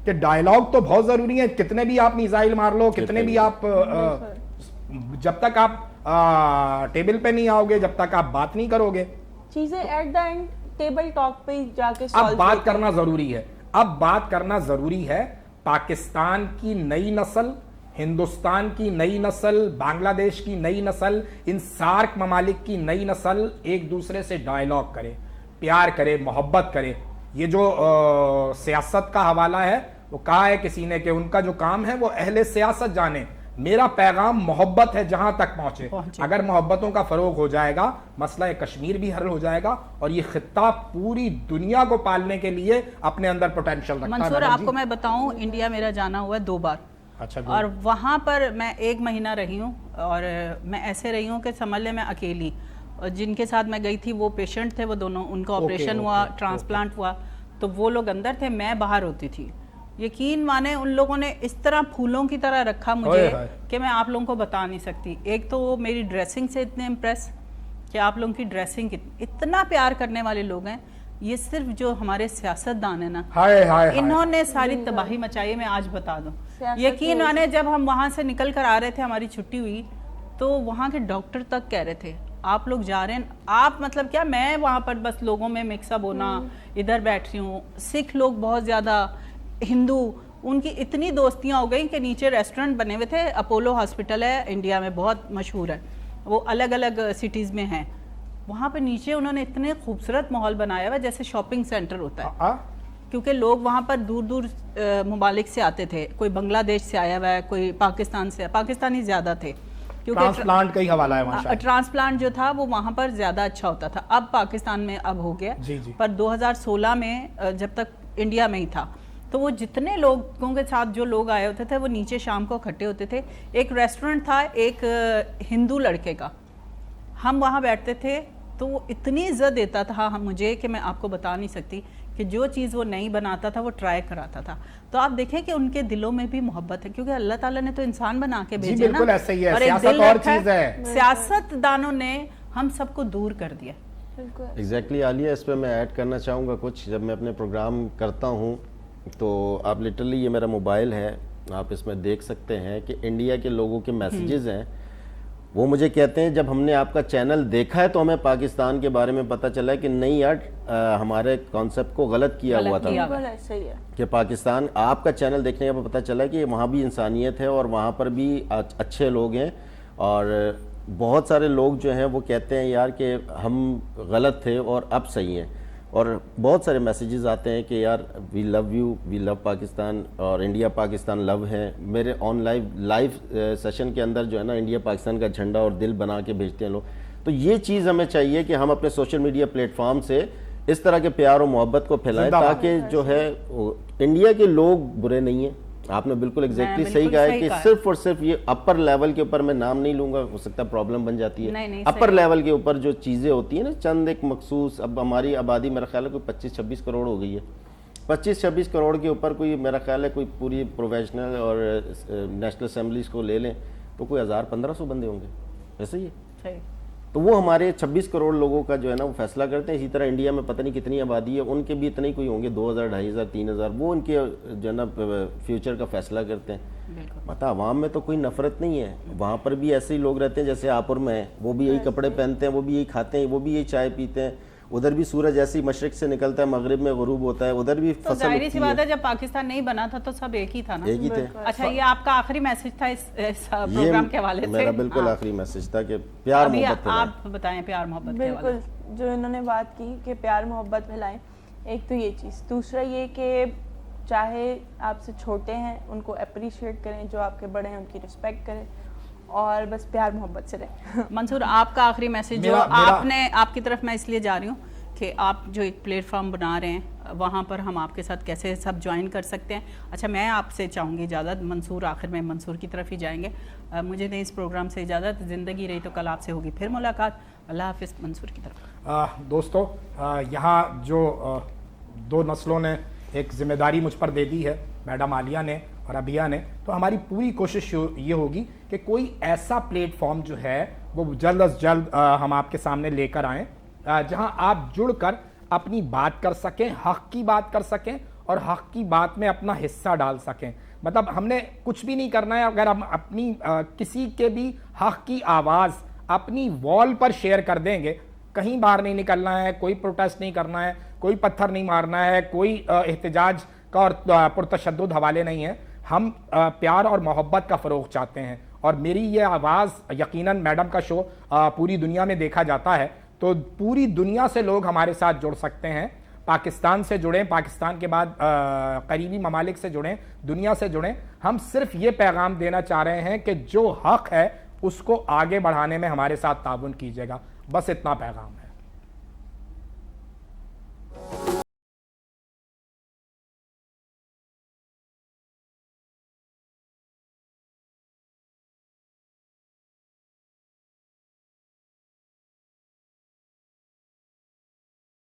کہ ڈائیلاگ تو بہت ضروری ہے, کتنے بھی آپ میزائل مار لو, کتنے بھی آپ, جب تک آپ ٹیبل پہ نہیں آؤ گے, جب تک آپ بات نہیں کرو گے, چیزیں at the end table talk پہ جا کے اب بات کرنا ضروری ہے. اب بات کرنا ضروری ہے. پاکستان کی نئی نسل, ہندوستان کی نئی نسل, بنگلہ دیش کی نئی نسل, ان سارک ممالک کی نئی نسل ایک دوسرے سے ڈائیلاگ کرے, پیار کرے, محبت کرے. یہ جو سیاست کا حوالہ ہے وہ کہا ہے کسی نے کہ ان کا جو کام ہے وہ اہل سیاست جانے, میرا پیغام محبت ہے جہاں تک پہنچے. اگر محبتوں کا فروغ ہو جائے گا مسئلہ کشمیر بھی حل ہو جائے گا, اور یہ خطہ پوری دنیا کو پالنے کے لیے اپنے اندر پوٹینشیل رکھتا ہے. منصور آپ کو میں بتاؤں, انڈیا میرا جانا ہوا ہے 2 بار. اچھا, اور وہاں پر میں 1 مہینہ رہی ہوں, اور میں ایسے رہی ہوں کہ سمجھ لیں میں اکیلی, اور جن کے ساتھ میں گئی تھی وہ پیشنٹ تھے, وہ دونوں, ان کا آپریشن ہوا, ٹرانسپلانٹ ہوا, تو وہ لوگ اندر تھے, میں باہر ہوتی تھی. یقین مانے ان لوگوں نے اس طرح پھولوں کی طرح رکھا مجھے کہ میں آپ لوگوں کو بتا نہیں سکتی. ایک تو وہ میری ڈریسنگ سے اتنے امپریس کہ آپ لوگوں کی ڈریسنگ اتنا پیار کرنے والے لوگ ہیں. یہ صرف جو ہمارے سیاست دان ہیں نا, انہوں نے ساری تباہی مچائی. میں آج بتا دوں, یقین مانے جب ہم وہاں سے نکل کر آ رہے تھے, ہماری چھٹی ہوئی, تو وہاں کے ڈاکٹر تک کہہ رہے تھے آپ لوگ جا رہے ہیں, آپ مطلب کیا, میں وہاں پر بس لوگوں میں مکس اپ ہونا, ادھر بیٹھ رہی ہوں, سکھ لوگ بہت زیادہ, ہندو, ان کی اتنی دوستیاں ہو گئیں کہ نیچے ریسٹورنٹ بنے ہوئے تھے. اپولو ہاسپٹل ہے انڈیا میں, بہت مشہور ہے, وہ الگ الگ سٹیز میں ہیں. وہاں پہ نیچے انہوں نے اتنے خوبصورت ماحول بنایا ہوا جیسے شاپنگ سینٹر ہوتا ہے, کیونکہ لوگ وہاں پر دور دور ممالک سے آتے تھے. کوئی بنگلہ دیش سے آیا ہوا ہے, کوئی پاکستان سے, پاکستانی زیادہ تھے ٹرانسپلانٹ کا ہی حوالہ ہے ماشاءاللہ. ٹرانسپلانٹ جو تھا وہ وہاں پر زیادہ اچھا ہوتا تھا. اب پاکستان میں اب ہو گیا, پر 2016 میں جب تک انڈیا میں ہی تھا, تو وہ جتنے لوگوں کے ساتھ جو لوگ آئے ہوتے تھے وہ نیچے شام کو اکٹھے ہوتے تھے. ایک ریسٹورنٹ تھا ایک ہندو لڑکے کا, ہم وہاں بیٹھتے تھے, تو وہ اتنی عزت دیتا تھا مجھے کہ میں آپ کو بتا نہیں سکتی, کہ جو چیز وہ نہیں بناتا تھا وہ ٹرائی کراتا تھا. تو آپ دیکھیں کہ ان کے دلوں میں بھی محبت ہے, کیونکہ اللہ تعالیٰ نے تو انسان بنا کے بھیجا نا, اور سیاست اور چیز ہے. سیاست دانوں نے ہم سب کو دور کر دیا. ایگزیکٹلی عالیہ, اس پہ میں ایڈ کرنا چاہوں گا کچھ. جب میں اپنے پروگرام کرتا ہوں تو آپ لٹرلی, یہ میرا موبائل ہے, آپ اس میں دیکھ سکتے ہیں کہ انڈیا کے لوگوں کے میسیجز ہیں. وہ مجھے کہتے ہیں جب ہم نے آپ کا چینل دیکھا ہے تو ہمیں پاکستان کے بارے میں پتہ چلا ہے کہ نہیں یار, ہمارے کانسیپٹ کو غلط کیا ہوا تھا, کہ پاکستان, آپ کا چینل دیکھنے کا پتہ چلا کہ وہاں بھی انسانیت ہے اور وہاں پر بھی اچھے لوگ ہیں. اور بہت سارے لوگ جو ہیں وہ کہتے ہیں یار کہ ہم غلط تھے اور اب صحیح ہیں. اور بہت سارے میسیجز آتے ہیں کہ یار وی لو یو, وی لو پاکستان, اور انڈیا پاکستان لو ہے. میرے آن لائیو سیشن کے اندر جو ہے نا انڈیا پاکستان کا جھنڈا اور دل بنا کے بھیجتے ہیں لوگ. تو یہ چیز ہمیں چاہیے کہ ہم اپنے سوشل میڈیا پلیٹ فارم سے اس طرح کے پیار و محبت کو پھیلائیں, تاکہ جو ہے انڈیا کے لوگ برے نہیں ہیں. آپ نے بالکل ایگزیکٹلی صحیح کہا ہے کہ صرف اور صرف یہ اپر لیول کے اوپر, میں نام نہیں لوں گا, ہو سکتا ہے پرابلم بن جاتی ہے, اپر لیول کے اوپر جو چیزیں ہوتی ہیں نا, چند ایک مخصوص, اب ہماری آبادی میرا خیال ہے کوئی 25-26 کروڑ ہو گئی ہے, 25-26 کروڑ کے اوپر کوئی میرا خیال ہے کوئی پوری پروفیشنل اور نیشنل اسمبلیز کو لے لیں تو کوئی 1000-1500 بندے ہوں گے, ایسے ہی ہے. تو وہ ہمارے 26 کروڑ لوگوں کا جو ہے نا وہ فیصلہ کرتے ہیں. اسی طرح انڈیا میں پتہ نہیں کتنی آبادی ہے, ان کے بھی اتنے ہی کوئی ہوں گے, 2000, 2500, 3000, وہ ان کے جو ہے نا فیوچر کا فیصلہ کرتے ہیں. پتہ عوام میں تو کوئی نفرت نہیں ہے, وہاں پر بھی ایسے ہی لوگ رہتے ہیں جیسے آپ اور میں, وہ بھی یہی کپڑے پہنتے ہیں, وہ بھی یہی کھاتے ہیں, وہ بھی یہی چائے پیتے ہیں. ادھر بھی سورج ایسی مشرق سے نکلتا ہے, مغرب میں غروب ہوتا ہے, ادھر بھی تو فصل ظاہری سی بات ہے ہوتی جب پاکستان نہیں بنا تھا تو سب ایک ہی تھا نا. ایک ہی تھے. اچھا یہ آپ کا آخری میسج تھا اس پروگرام کے حوالے سے؟ میرا بالکل آخری میسج تھا کہ پیار ابھی محبت پھیلائیں. آپ بتائیں پیار محبت کے حوالے بالکل جو انہوں نے بات کی کہ پیار محبت پھیلائیں, ایک تو یہ چیز. دوسرا یہ کہ چاہے آپ سے چھوٹے ہیں ان کو اپریشیٹ کریں, جو آپ کے بڑے ہیں ان کی رسپیکٹ کریں, اور بس پیار محبت سے رہیں. منصور آپ کا آخری میسج جو آپ کی طرف میں اس لیے جا رہی ہوں کہ آپ جو ایک پلیٹ فارم بنا رہے ہیں وہاں پر ہم آپ کے ساتھ کیسے سب جوائن کر سکتے ہیں. اچھا میں آپ سے چاہوں گی اجازت, منصور آخر میں منصور کی طرف ہی جائیں گے. مجھے دیں اس پروگرام سے اجازت, زندگی رہی تو کل آپ سے ہوگی پھر ملاقات. اللہ حافظ. منصور کی طرف. دوستو یہاں جو دو نسلوں نے ایک ذمہ داری مجھ پر دے دی ہے, میڈم عالیہ نے اور ابیہ نے, تو ہماری پوری کوشش یہ ہوگی کہ کوئی ایسا پلیٹ فارم جو ہے وہ جلد از جلد ہم آپ کے سامنے لے کر آئیں جہاں آپ جڑ کر اپنی بات کر سکیں, حق کی بات کر سکیں اور حق کی بات میں اپنا حصہ ڈال سکیں. مطلب ہم نے کچھ بھی نہیں کرنا ہے, اگر ہم اپنی کسی کے بھی حق کی آواز اپنی وال پر شیئر کر دیں گے, کہیں باہر نہیں نکلنا ہے, کوئی پروٹیسٹ نہیں کرنا ہے, کوئی پتھر نہیں مارنا ہے, کوئی احتجاج کا اور پرتشدد حوالے نہیں ہے. ہم پیار اور محبت کا فروغ چاہتے ہیں, اور میری یہ آواز یقیناً میڈم کا شو پوری دنیا میں دیکھا جاتا ہے, تو پوری دنیا سے لوگ ہمارے ساتھ جڑ سکتے ہیں. پاکستان سے جڑیں, پاکستان کے بعد قریبی ممالک سے جڑیں, دنیا سے جڑیں. ہم صرف یہ پیغام دینا چاہ رہے ہیں کہ جو حق ہے اس کو آگے بڑھانے میں ہمارے ساتھ تعاون کیجیے گا, بس اتنا پیغام ہے.